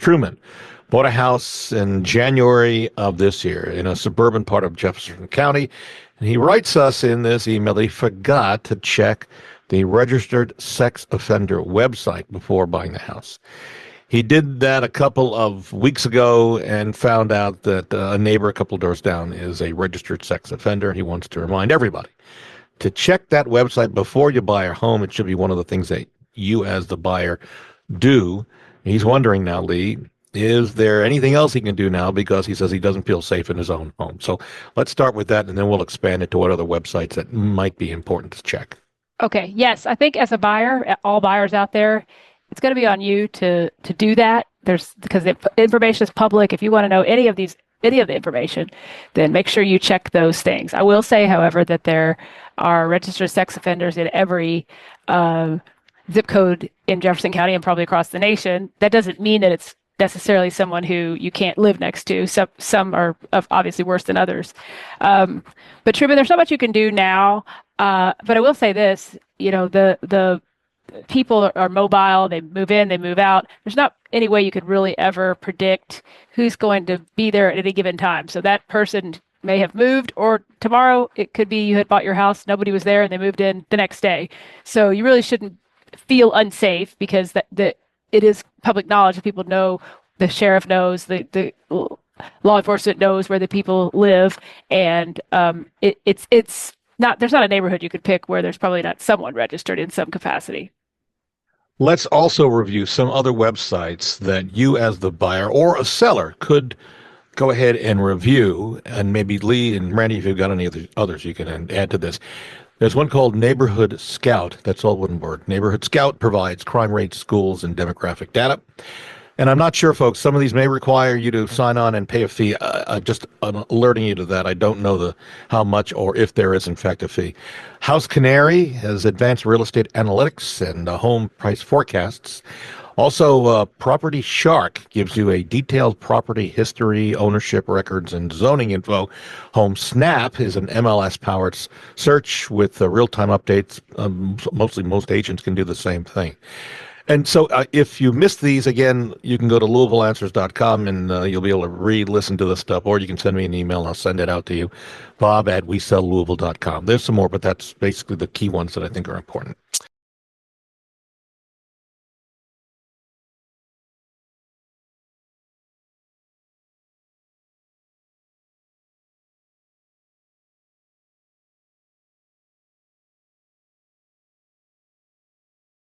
Truman bought a house in January of this year in a suburban part of Jefferson County. And he writes us in this email that he forgot to check the registered sex offender website before buying the house. He did that a couple of weeks ago and found out that a neighbor a couple of doors down is a registered sex offender. He wants to remind everybody to check that website before you buy a home. It should be one of the things that you as the buyer do. He's wondering now, Lee, is there anything else he can do now, because he says he doesn't feel safe in his own home. So let's start with that, and then we'll expand it to what other websites that might be important to check. Okay. Yes. I think as a buyer, all buyers out there, it's going to be on you to do that. Because the information is public. If you want to know any of the information, then make sure you check those things. I will say, however, that there are registered sex offenders in every zip code in Jefferson County and probably across the nation. That doesn't mean that it's necessarily someone who you can't live next to. Some are obviously worse than others. But Truman, there's not much you can do now. But I will say this, the people are mobile, they move in, they move out. There's not any way you could really ever predict who's going to be there at any given time. So that person may have moved, or tomorrow it could be you had bought your house, nobody was there, and they moved in the next day. So you really shouldn't feel unsafe, because it is public knowledge that people know, the sheriff knows, the law enforcement knows where the people live, and it's not, there's not a neighborhood you could pick where there's probably not someone registered in some capacity. Let's also review some other websites that you as the buyer or a seller could go ahead and review. And maybe Lee and Randy, if you've got any others, you can add to this. There's one called Neighborhood Scout. That's all one word. Neighborhood Scout provides crime rates, schools, and demographic data. And I'm not sure, folks, some of these may require you to sign on and pay a fee. I'm alerting you to that. I don't know how much or if there is, in fact, a fee. House Canary has advanced real estate analytics and home price forecasts. Also, Property Shark gives you a detailed property history, ownership records, and zoning info. Home Snap is an MLS-powered search with real-time updates. Most agents can do the same thing. And so if you missed these, again, you can go to LouisvilleAnswers.com and you'll be able to re-listen to this stuff, or you can send me an email and I'll send it out to you, bob@WeSellLouisville.com. There's some more, but that's basically the key ones that I think are important.